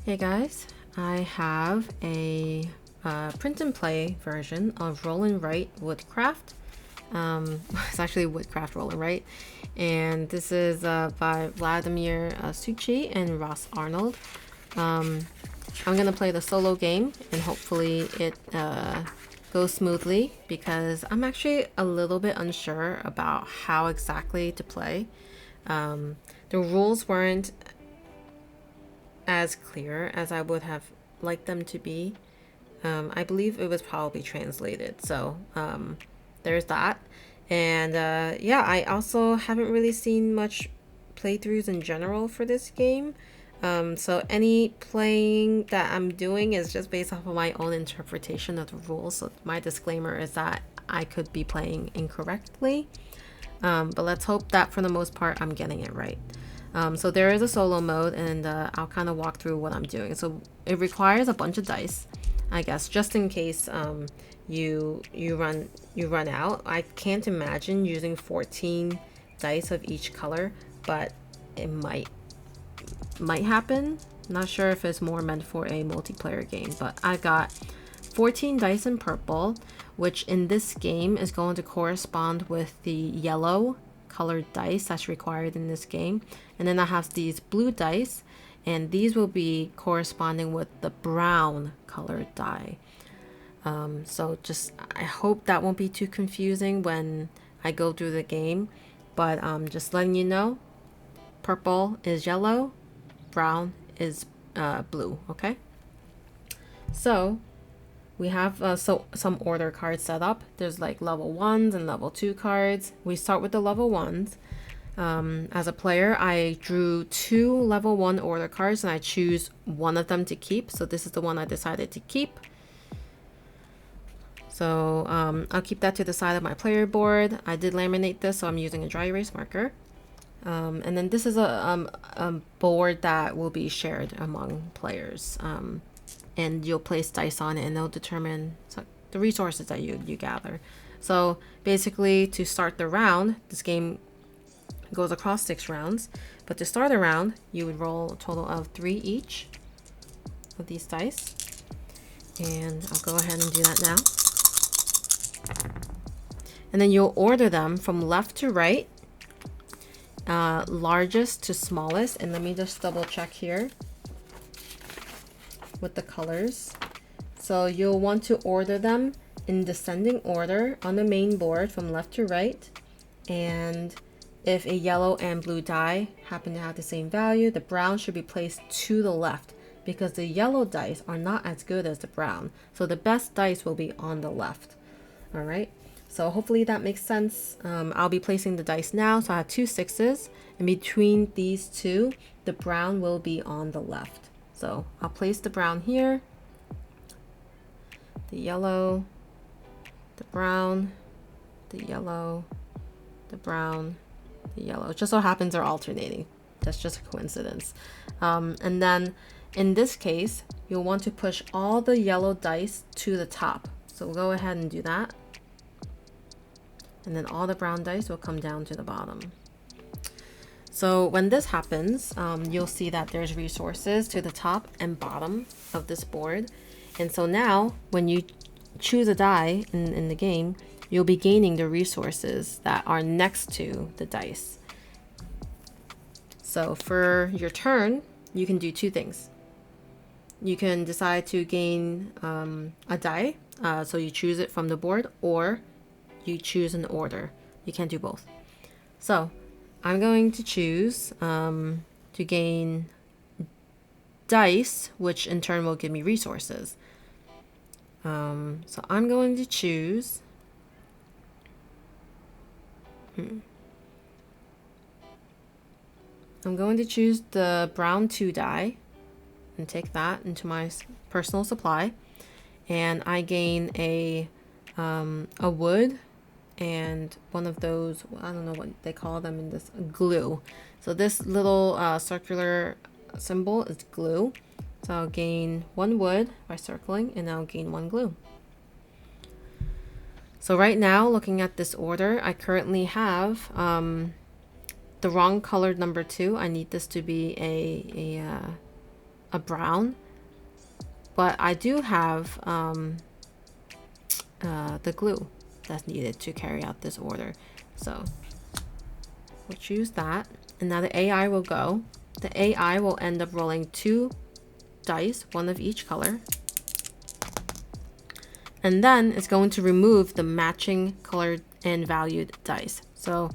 Hey guys, I have a print and play version of Roll and Write Woodcraft. It's actually Woodcraft Roll and Write, and this is by Vladimir Suchi and Ross Arnold. I'm gonna play the solo game, and hopefully it goes smoothly because I'm actually a little bit unsure about how exactly to play. The rules weren't as clear as I would have liked them to be. I believe it was probably translated, so there's that. And yeah, I also haven't really seen much playthroughs in general for this game. So any playing that I'm doing is just based off of my own interpretation of the rules. So my disclaimer is that I could be playing incorrectly. But let's hope that for the most part I'm getting it right. So there is a solo mode, and I'll kind of walk through what I'm doing. So it requires a bunch of dice, I guess, just in case you run out. I can't imagine using 14 dice of each color, but it might happen. Not sure if it's more meant for a multiplayer game, but I got 14 dice in purple, which in this game is going to correspond with the yellow colored dice that's required in this game. And then I have these blue dice, and these will be corresponding with the brown colored die. So just, I hope that won't be too confusing when I go through the game, but just letting you know, purple is yellow, brown is blue. Okay, so we have some order cards set up. There's like level 1s and level 2 cards. We start with the level 1s. As a player, I drew 2 level 1 order cards, and I choose one of them to keep. So this is the one I decided to keep. So I'll keep that to the side of my player board. I did laminate this, so I'm using a dry erase marker. And then this is a board that will be shared among players. And you'll place dice on it, and they'll determine the resources that you gather. So basically, to start the round, this game goes across 6 rounds, but to start a round, you would roll a total of 3 each of these dice, and I'll go ahead and do that now. And then you'll order them from left to right, largest to smallest. And let me just double check here with the colors. So you'll want to order them in descending order on the main board from left to right. And if a yellow and blue die happen to have the same value, the brown should be placed to the left, because the yellow dice are not as good as the brown. So the best dice will be on the left. All right. So hopefully that makes sense. I'll be placing the dice now. So I have 2 6s, and between these two, the brown will be on the left. So I'll place the brown here, the yellow, the brown, the yellow, the brown, the yellow. It just so happens they're alternating. That's just a coincidence. And then in this case, you'll want to push all the yellow dice to the top. So we'll go ahead and do that. And then all the brown dice will come down to the bottom. So when this happens, you'll see that there's resources to the top and bottom of this board. And so now when you choose a die in the game, you'll be gaining the resources that are next to the dice. So for your turn, you can do 2 things. You can decide to gain a die, so you choose it from the board, or you choose an order. You can't do both. So I'm going to choose to gain dice, which in turn will give me resources. So I'm going to choose I'm going to choose the brown 2 die and take that into my personal supply, and I gain a wood and one of those, I don't know what they call them in this, glue. So this little circular symbol is glue. So I'll gain 1 wood by circling, and I'll gain 1 glue. So right now, looking at this order, I currently have the wrong colored number 2. I need this to be a a brown, but I do have the glue that's needed to carry out this order. So we'll choose that, and now the AI will go. The AI will end up rolling 2 dice, 1 of each color, and then it's going to remove the matching colored and valued dice. So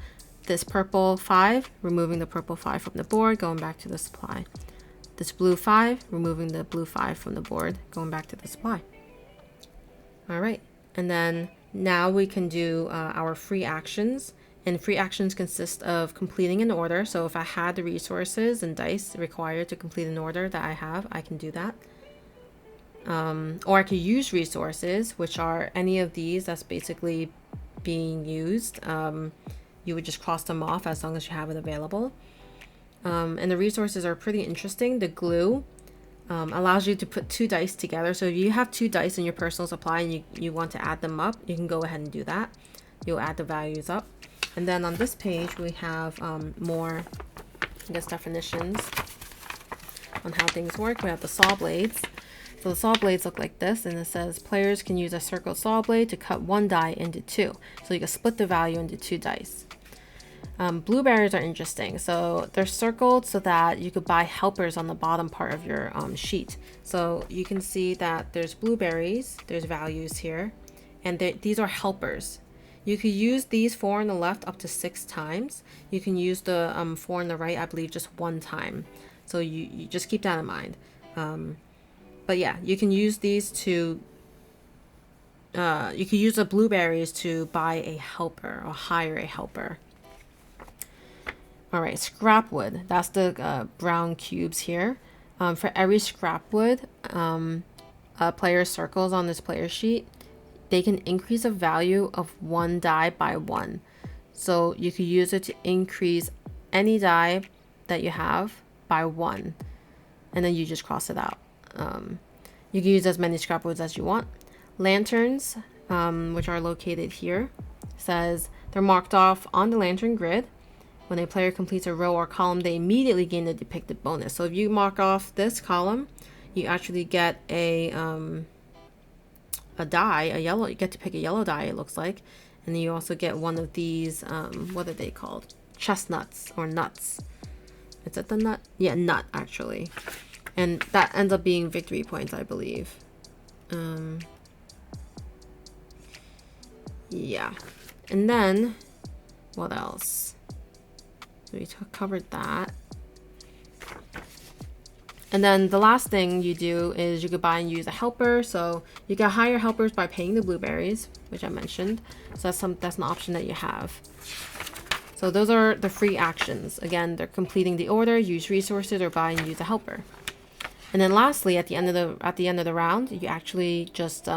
this purple 5, removing the purple 5 from the board, going back to the supply. This blue 5, removing the blue 5 from the board, going back to the supply. All right, and then now we can do our free actions. And free actions consist of completing an order. So if I had the resources and dice required to complete an order that I have, I can do that. Or I could use resources, which are any of these that's basically being used. You would just cross them off as long as you have it available. And the resources are pretty interesting. The glue allows you to put 2 dice together. So if you have 2 dice in your personal supply and you want to add them up, you can go ahead and do that. You'll add the values up. And then on this page, we have more, I guess, definitions on how things work. We have the saw blades. So the saw blades look like this, and it says players can use a circled saw blade to cut 1 die into 2. So you can split the value into 2 dice. Blueberries are interesting. So they're circled so that you could buy helpers on the bottom part of your sheet. So you can see that there's blueberries, there's values here, and these are helpers. You could use these 4 on the left up to 6 times. You can use the 4 on the right, I believe, just 1 time. So you just keep that in mind. But yeah, you can use these to, you can use the blueberries to buy a helper or hire a helper. All right, scrap wood. That's the brown cubes here. For every scrap wood, a player circles on this player sheet, they can increase a value of 1 die by 1. So you could use it to increase any die that you have by 1, and then you just cross it out. You can use as many scrap woods as you want. Lanterns, which are located here, says they're marked off on the lantern grid. When a player completes a row or column, they immediately gain the depicted bonus. So if you mark off this column, you actually get a die, a yellow. You get to pick a yellow die, it looks like, and then you also get one of these. What are they called? Chestnuts or nuts. Is it the nut? Yeah, nut actually, and that ends up being victory points, I believe. Yeah, and then what else? So we covered that. And then the last thing you do is you could buy and use a helper. So you can hire helpers by paying the blueberries, which I mentioned. So that's an option that you have. So those are the free actions. Again, they're completing the order, use resources, or buy and use a helper. And then lastly, at the end of the round, you actually just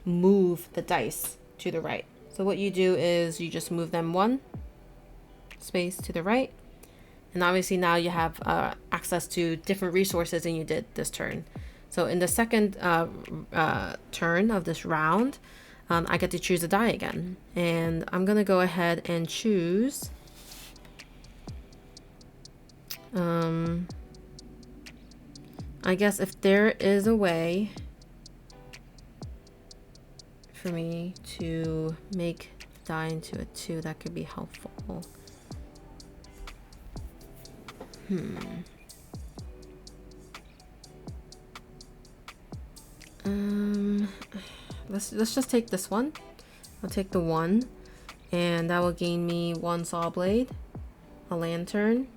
move the dice to the right. So what you do is you just move them 1 space to the right. And obviously now you have access to different resources than you did this turn. So in the second turn of this round, I get to choose a die again. And I'm going to go ahead and choose... I guess if there is a way for me to make the die into a 2, that could be helpful. Let's just take this one. I'll take the 1, and that will gain me 1 saw blade, a lantern,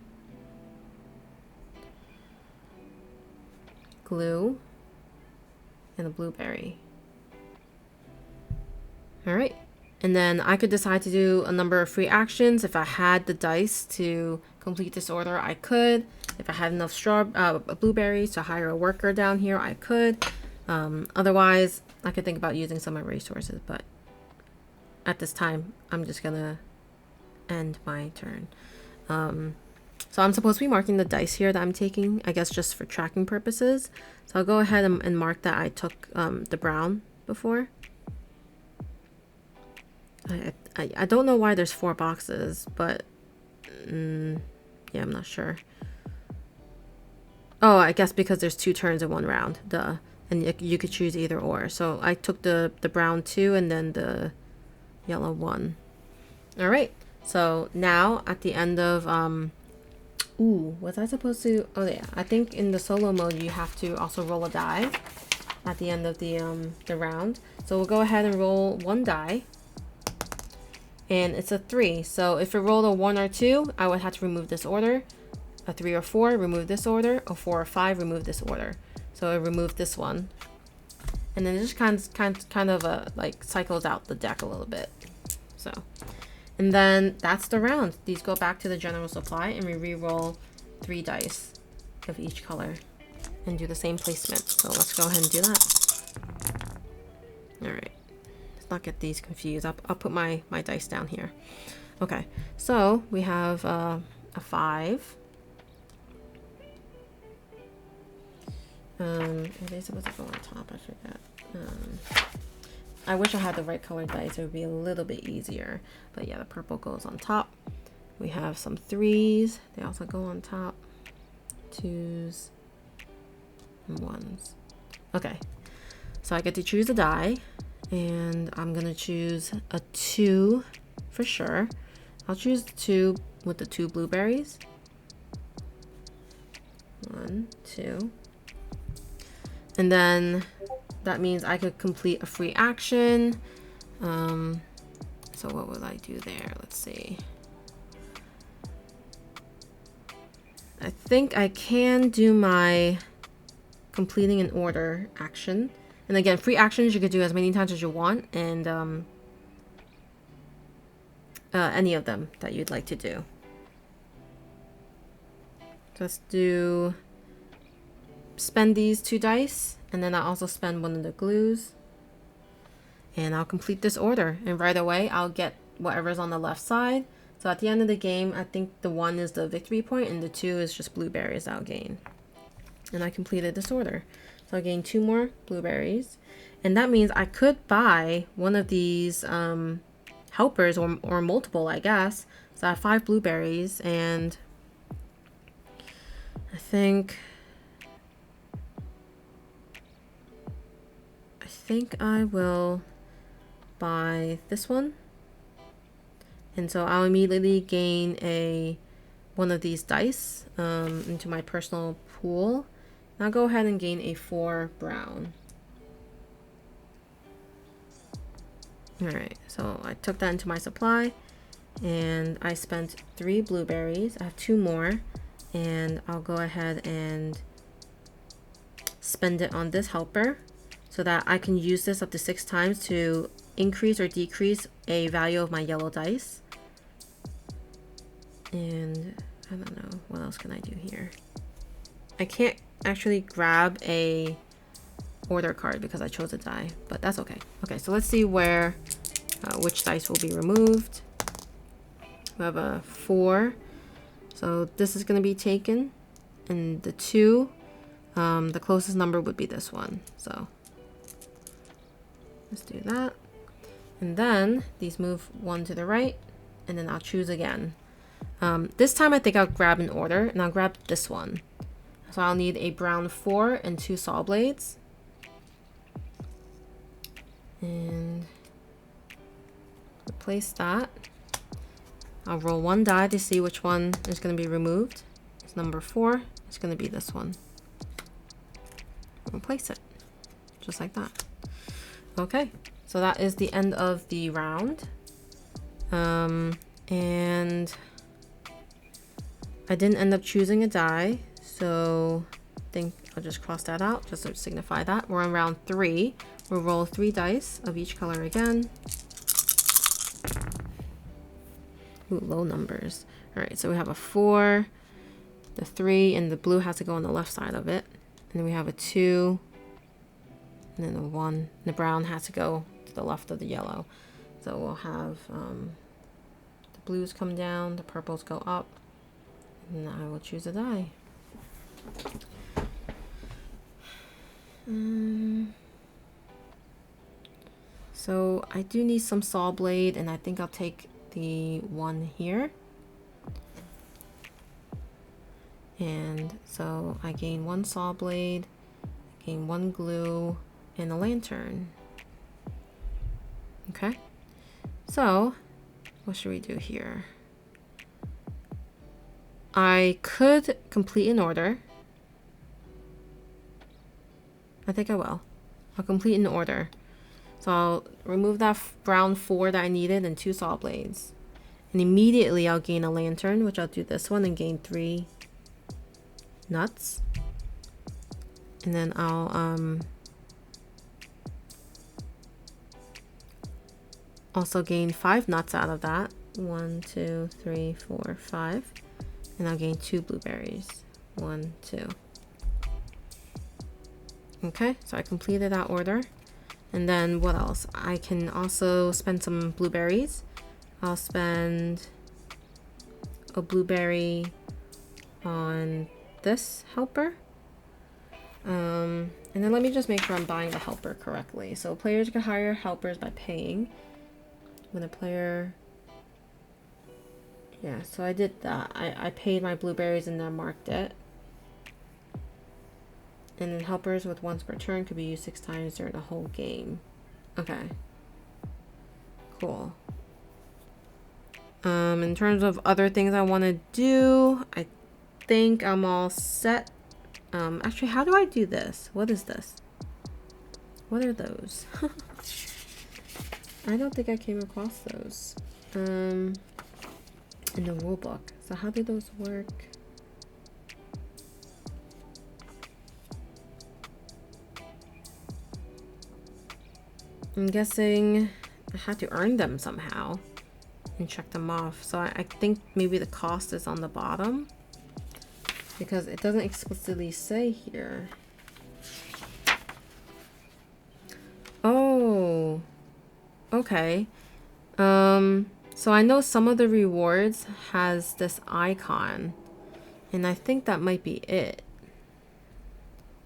glue, and a blueberry. All right. And then I could decide to do a number of free actions. If I had the dice to complete this order, I could. If I had enough blueberries to hire a worker down here, I could. Otherwise, I could think about using some of my resources, but at this time, I'm just gonna end my turn. So I'm supposed to be marking the dice here that I'm taking, I guess just for tracking purposes. So I'll go ahead and mark that I took the brown before. I don't know why there's 4 boxes, but yeah, I'm not sure. Oh, I guess because there's 2 turns in 1 round. Duh. And you could choose either or. So I took the brown 2 and then the yellow 1. All right. So now at the end of ooh, was I supposed to? Oh yeah, I think in the solo mode you have to also roll a die at the end of the round. So we'll go ahead and roll 1 die. And it's a 3. So if it rolled a 1 or 2, I would have to remove this order. A 3 or 4, remove this order. A 4 or 5, remove this order. So I removed this one. And then it just kind of like cycles out the deck a little bit. So, and then that's the round. These go back to the general supply and we re-roll 3 dice of each color and do the same placement. So let's go ahead and do that. All right. Let's not get these confused. I'll put my dice down here. Okay. So we have a 5. Are they supposed to go on top? I forgot. I wish I had the right colored dice. It would be a little bit easier. But yeah, the purple goes on top. We have some 3s. They also go on top. 2s and 1s. Okay. So I get to choose a die. And I'm going to choose a 2 for sure. I'll choose the 2 with the 2 blueberries. 1, 2. And then that means I could complete a free action. So what would I do there? Let's see. I think I can do my completing an order action. And again, free actions you could do as many times as you want, and any of them that you'd like to do. Let's do spend these 2 dice, and then I'll also spend 1 of the glues, and I'll complete this order, and right away I'll get whatever's on the left side. So at the end of the game, I think the 1 is the victory point and the 2 is just blueberries I'll gain. And I completed this order. So I gained 2 more blueberries, and that means I could buy one of these helpers or multiple, I guess. So I have 5 blueberries, and I think I will buy this one, and so I'll immediately gain one of these dice into my personal pool. And I'll go ahead and gain a 4 brown. Alright, so I took that into my supply, and I spent 3 blueberries. I have 2 more, and I'll go ahead and spend it on this helper, so that I can use this up to 6 times to increase or decrease a value of my yellow dice. And I don't know, what else can I do here? I can't actually grab a order card because I chose a die, but that's okay. Okay, so let's see where which dice will be removed. We have a 4, so this is going to be taken, and the 2, the closest number would be this one. So let's do that. And then these move 1 to the right, and then I'll choose again. This time I think I'll grab an order, and I'll grab this one. So I'll need a brown 4 and 2 saw blades. And replace that. I'll roll 1 die to see which one is going to be removed. It's number 4. It's going to be this one. Replace it. Just like that. Okay, so that is the end of the round. And I didn't end up choosing a die, so I think I'll just cross that out just to signify that. We're on round 3. We'll roll 3 dice of each color again. Ooh, low numbers. All right, so we have a 4, the 3, and the blue has to go on the left side of it. And then we have a 2, and then a 1. And the brown has to go to the left of the yellow. So we'll have the blues come down, the purples go up, and I will choose a die. So I do need some saw blade, and I think I'll take the one here. And so I gain 1 saw blade, gain 1 glue, and a lantern. Okay, so what should we do here? I could complete an order. I think I will. I'll complete an order. So I'll remove that brown 4 that I needed and 2 saw blades. And immediately I'll gain a lantern, which I'll do this one and gain 3 nuts. And then I'll also gain 5 nuts out of that. 1, 2, 3, 4, 5. And I'll gain 2 blueberries. 1, 2. Okay, so I completed that order. And then what else? I can also spend some blueberries. I'll spend a blueberry on this helper. And then let me just make sure I'm buying the helper correctly. So players can hire helpers by paying. When a player... Yeah, so I did that. I paid my blueberries and then marked it. And then helpers with once per turn could be used 6 times during the whole game. Okay. Cool. In terms of other things I want to do, I think I'm all set. Actually, how do I do this? What is this? What are those? I don't think I came across those in the rulebook. So how do those work? I'm guessing I had to earn them somehow and check them off. So I think maybe the cost is on the bottom because it doesn't explicitly say here. Oh, okay. So I know some of the rewards has this icon, and I think that might be it.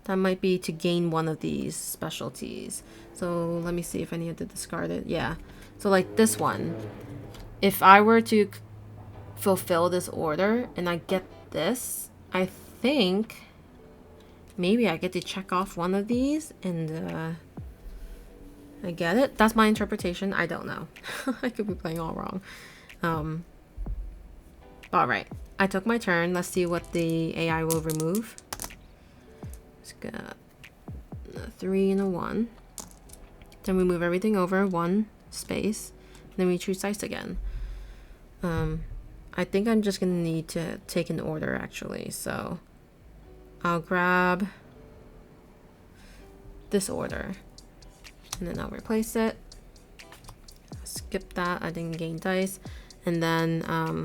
That might be to gain one of these specialties. So let me see if I need to discard it. Yeah. So like this one, if I were to fulfill this order and I get this, I think maybe I get to check off one of these and I get it. That's my interpretation. I don't know. I could be playing all wrong. All right. I took my turn. Let's see what the AI will remove. It's got a 3 and a 1. Then we move everything over 1 space. Then we choose dice again. I think I'm just gonna need to take an order actually. So I'll grab this order and then I'll replace it. Skip that. I didn't gain dice. And then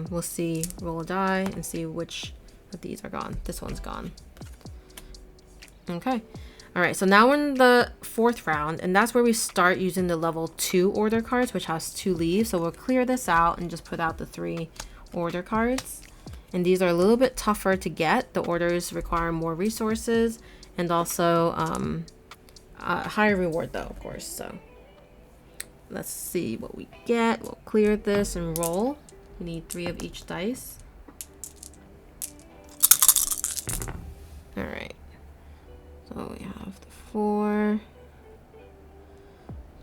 we'll see, roll a die and see which of these are gone. This one's gone. Okay. All right, so now we're in the 4th round, and that's where we start using the level 2 order cards, which has 2 leaves. So we'll clear this out and just put out the 3 order cards. And these are a little bit tougher to get. The orders require more resources and also higher reward though, of course. So let's see what we get. We'll clear this and roll. We need 3 of each dice. All right. So we have the 4,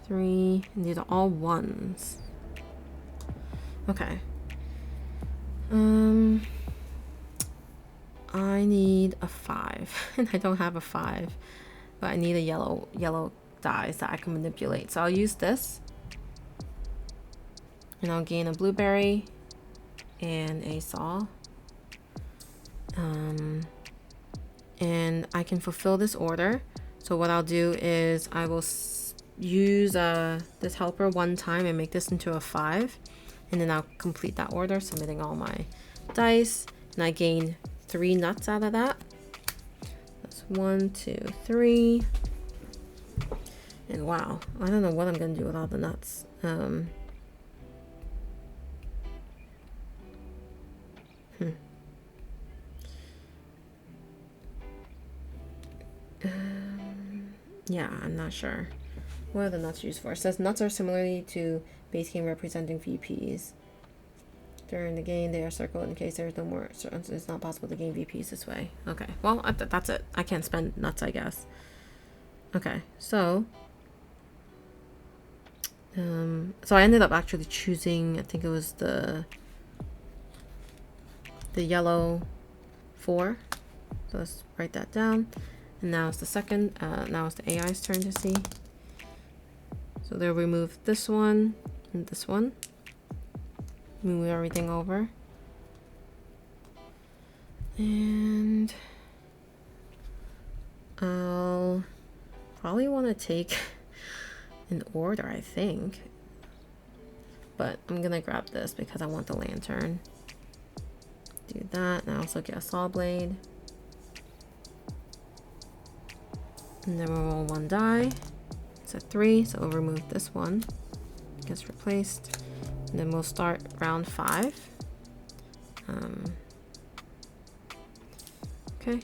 3, and these are all 1s. Okay. I need a 5, and I don't have a 5, but I need a yellow dice that I can manipulate. So I'll use this, and I'll gain a blueberry and a saw. And I can fulfill this order. So what I'll do is I will use this helper 1 time and make this into a 5, and then I'll complete that order, submitting all my dice, and I gain 3 nuts out of that. That's 1, 2, 3, and wow, I don't know what I'm gonna do with all the nuts. Yeah, I'm not sure. What are the nuts used for? It says nuts are similarly to base game representing VPs. During the game, they are circled in case there's no more. So it's not possible to gain VPs this way. Okay, well, that's it. I can't spend nuts, I guess. Okay, so I ended up actually choosing, I think it was the yellow 4. So let's write that down. And now it's the second, now it's the AI's turn to see. So they'll remove this one and this one. Move everything over. And I'll probably want to take an order, I think. But I'm gonna grab this because I want the lantern. Do that, and I also get a saw blade. And then we'll roll 1 die. It's a 3, so we'll remove this one. Gets replaced. And then we'll start round 5. Okay,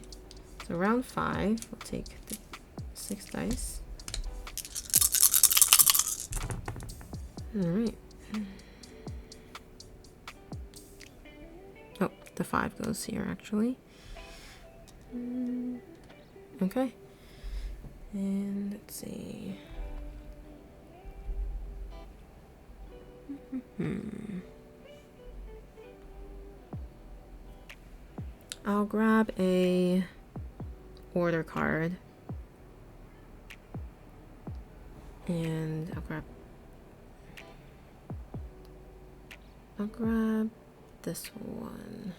so round 5, we'll take the 6 dice. All right. Oh, the 5 goes here actually. Okay. And let's see. I'll grab a order card. And I'll grab this one.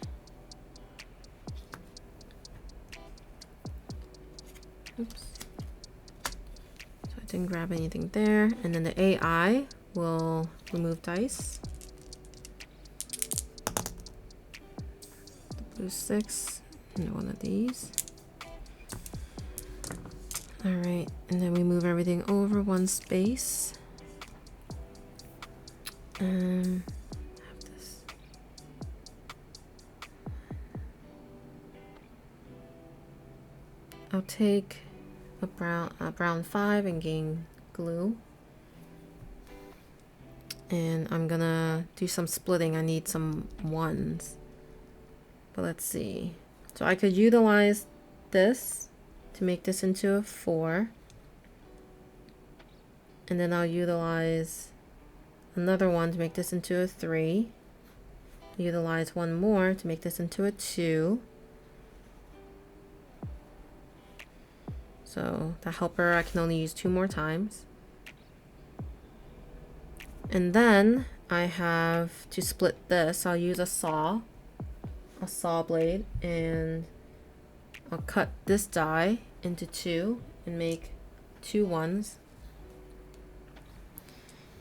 Oops. So I didn't grab anything there. And then the AI will remove dice. The blue 6 and one of these. All right, and then we move everything over 1 space. Have this. I'll take a brown 5 and gain glue. And I'm gonna do some splitting. I need some 1s. But let's see. So I could utilize this to make this into a 4. And then I'll utilize another one to make this into a 3. Utilize 1 more to make this into a 2. So the helper I can only use 2 more times. And then I have to split this. I'll use a saw blade, and I'll cut this die into 2 and make 2 1s.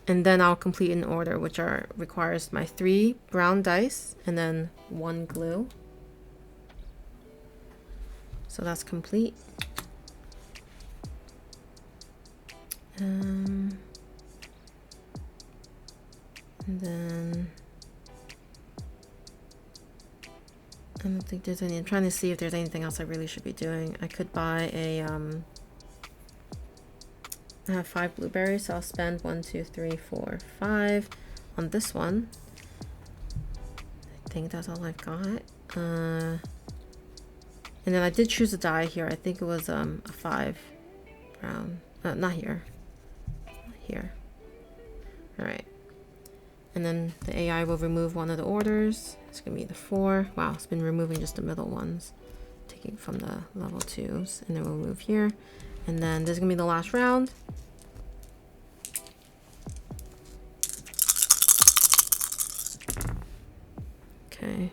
And then I'll complete an order, which requires my 3 brown dice and then 1 glue. So that's complete. And then I don't think there's any. I'm trying to see if there's anything else I really should be doing. I could buy a I have 5 blueberries, so I'll spend 1, 2, 3, 4, 5 on this one. I think that's all I've got. And then I did choose a die here. I think it was a 5 brown. Not here. Not here. All right. And then the AI will remove one of the orders. It's gonna be the 4. Wow, it's been removing just the middle ones, taking from the level 2s, and then we'll move here. And then this is gonna be the last round. Okay,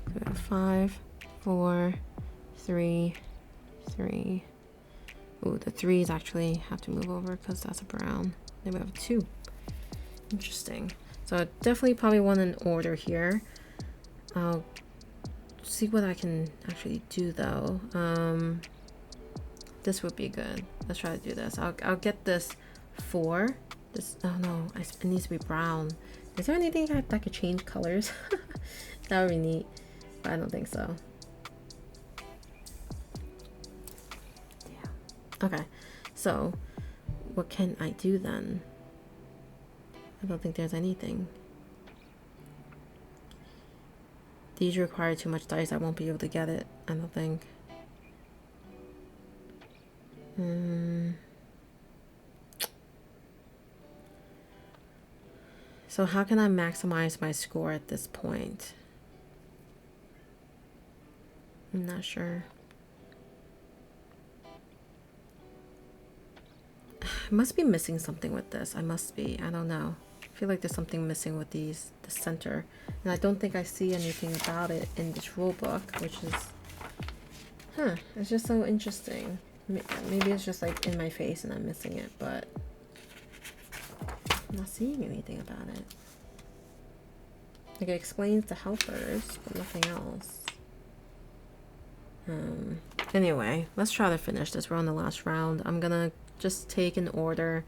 so we have 5, 4, 3, 3. Ooh, the 3s actually have to move over because that's a brown. Then we have a 2. Interesting. So I definitely probably want an order here. I'll see what I can actually do though. This would be good. Let's try to do this. I'll get this 4. This, oh no, it needs to be brown. Is there anything that could change colors? That would be neat, but I don't think so. Yeah. Okay, so what can I do then? I don't think there's anything. These require too much dice. I won't be able to get it, I don't think. So how can I maximize my score at this point? I'm not sure. I must be missing something with this. I must be. I don't know. I feel like there's something missing with these, the center. And I don't think I see anything about it in this rule book, which is... Huh. It's just so interesting. Maybe it's just like in my face and I'm missing it, but... I'm not seeing anything about it. Like, it explains the helpers, but nothing else. Anyway, let's try to finish this. We're on the last round. I'm gonna just take an order,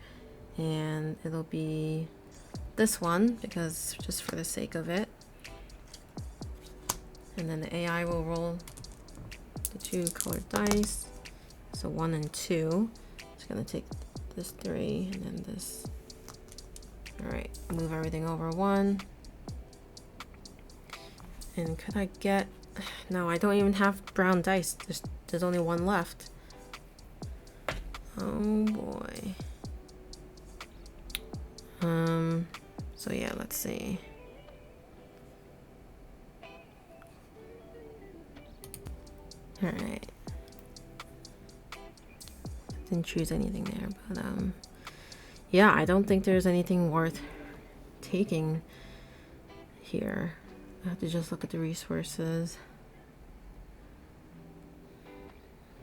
and it'll be this one, because just for the sake of it. And then the AI will roll the 2 colored dice. So 1 and 2. It's gonna take this 3 and then this. Alright, move everything over 1. And could I get... No, I don't even have brown dice. There's only 1 left. Oh boy. So yeah, let's see. Alright. Didn't choose anything there, but yeah, I don't think there's anything worth taking here. I have to just look at the resources.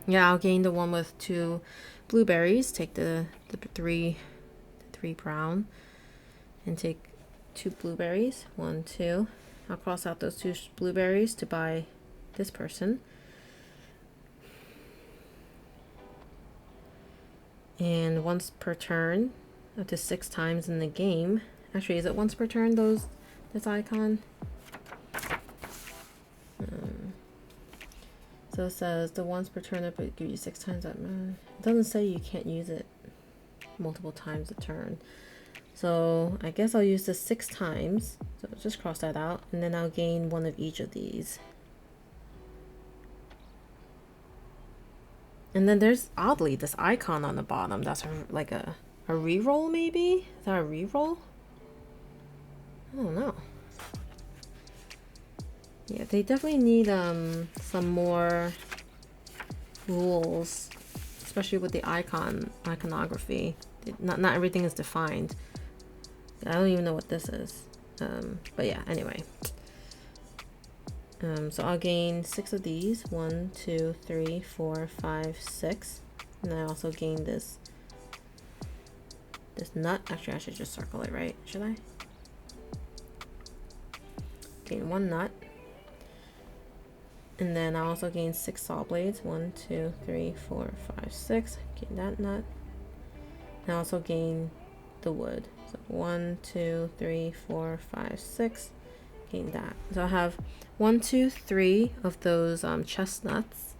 Yeah, I'll gain the one with 2 blueberries, take the 3 brown, and take 2 blueberries. 1, 2. I'll cross out those 2 blueberries to buy this person. And once per turn, up to 6 times in the game. Actually, is it once per turn, this icon? So it says the once per turn up it gives you 6 times that. It doesn't say you can't use it multiple times a turn. So I guess I'll use this 6 times. So just cross that out, and then I'll gain 1 of each of these. And then there's oddly this icon on the bottom. That's like a reroll, maybe? Is that a reroll? I don't know. Yeah, they definitely need some more rules, especially with the iconography. Not everything is defined. I don't even know what this is. But yeah, anyway. So I'll gain 6 of these. 1, 2, 3, 4, 5, 6. And I also gain this nut. Actually, I should just circle it, right? Should I? Gain 1 nut. And then I also gain 6 saw blades. 1, 2, 3, 4, 5, 6. Gain that nut. And I also gain the wood. So 1, 2, 3, 4, 5, 6. Gain that. So I have 1, 2, 3 of those chestnuts.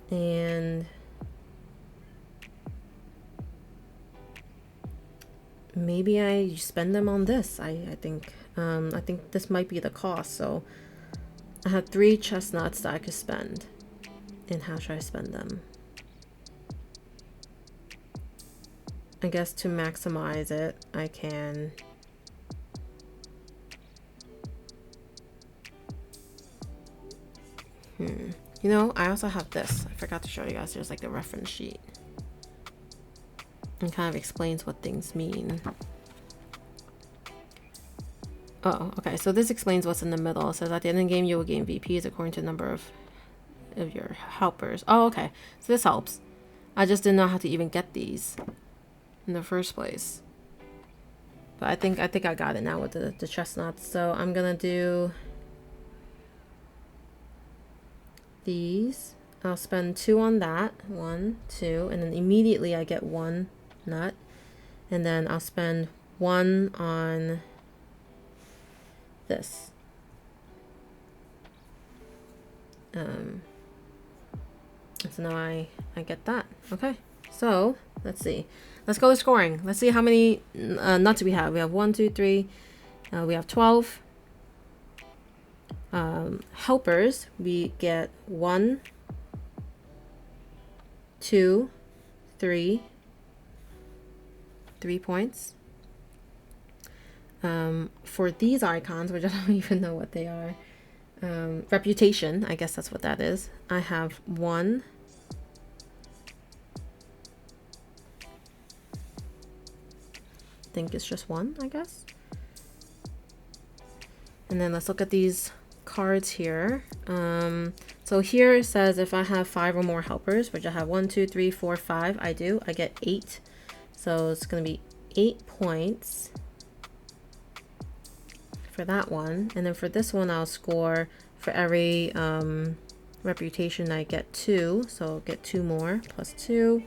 And maybe I spend them on this. I think this might be the cost. So I have 3 chestnuts that I could spend. And how should I spend them? I guess to maximize it, I can you know, I also have this. I forgot to show you guys. There's like the reference sheet. It kind of explains what things mean. Oh, okay. So this explains what's in the middle. It says at the end of the game, you will gain VPs according to the number of your helpers. Oh, okay. So this helps. I just didn't know how to even get these in the first place. But I think I got it now with the chestnuts. So I'm gonna do these. I'll spend 2 on that. 1, 2, and then immediately I get 1 nut. And then I'll spend 1 on this. So now I get that. Okay. So let's see. Let's go to scoring. Let's see how many nuts we have. We have 1, 2, 3. We have 12. helpers, we get 1, 2, 3 points. For these icons, which I don't even know what they are, reputation, I guess that's what that is, I have 1, I think it's just 1, I guess. And then let's look at these cards here. So here it says if I have 5 or more helpers, which I have 1, 2, 3, 4, 5, I do, I get 8. So it's going to be 8 points for that one. And then for this one, I'll score for every reputation I get 2. So I'll get 2 more plus 2.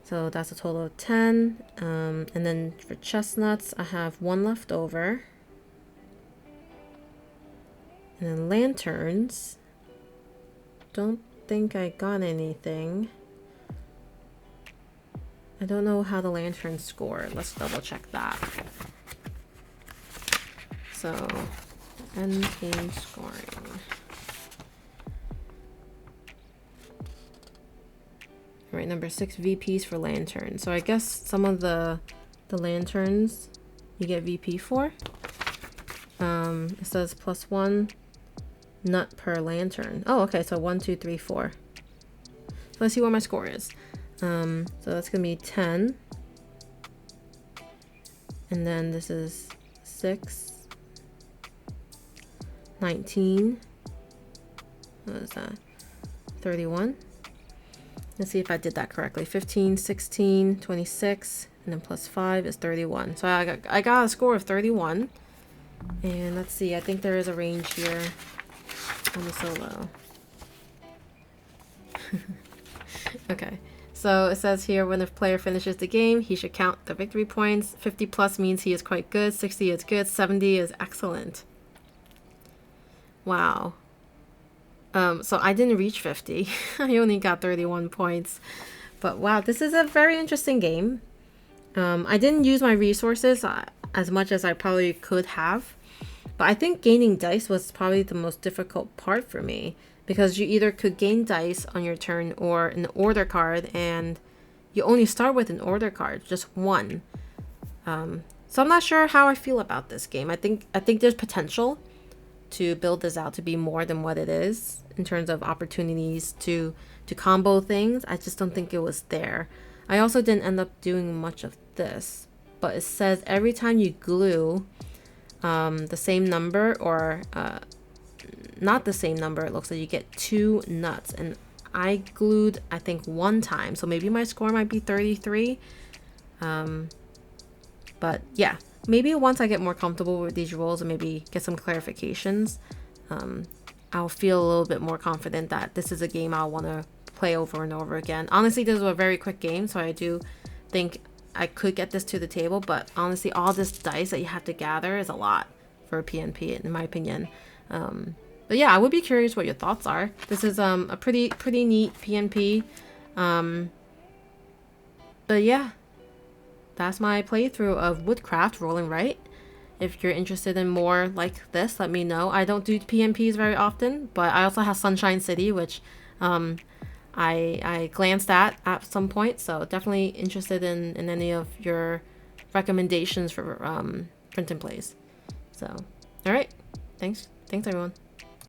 So that's a total of 10. And then for chestnuts, I have 1 left over. And then lanterns, don't think I got anything. I don't know how the lanterns score. Let's double check that. So, NA scoring. All right, number 6 VPs for lanterns. So I guess some of the lanterns you get VP for. It says +1 nut per lantern. Oh, okay, so 1, 2, 3, 4. So let's see what my score is. So that's gonna be 10. And then this is 6, 19. What is that? 31. Let's see if I did that correctly. 15, 16, 26, and then +5 is 31. So I got a score of 31. And let's see, I think there is a range here on the solo. Okay, so it says here when the player finishes the game, he should count the victory points. 50 plus means he is quite good, 60 is good, 70 is excellent. Wow. So I didn't reach 50. I only got 31 points. But wow, this is a very interesting game. I didn't use my resources as much as I probably could have. But I think gaining dice was probably the most difficult part for me, because you either could gain dice on your turn or an order card, and you only start with an order card, just one. So I'm not sure how I feel about this game. I think there's potential to build this out to be more than what it is in terms of opportunities to combo things. I just don't think it was there. I also didn't end up doing much of this, but it says every time you glue the same number or not the same number, it looks like you get 2 nuts, and I glued I think 1 time, so maybe my score might be 33. But yeah, maybe once I get more comfortable with these rules and maybe get some clarifications, I'll feel a little bit more confident that this is a game I'll want to play over and over again. Honestly, this was a very quick game, so I do think I could get this to the table, but honestly, all this dice that you have to gather is a lot for a PNP, in my opinion. But yeah, I would be curious what your thoughts are. This is a pretty neat PNP. But yeah, that's my playthrough of Woodcraft Rolling Right. If you're interested in more like this, let me know. I don't do PNPs very often, but I also have Sunshine City, which I glanced at some point, so definitely interested in any of your recommendations for print and plays. So, all right, thanks everyone.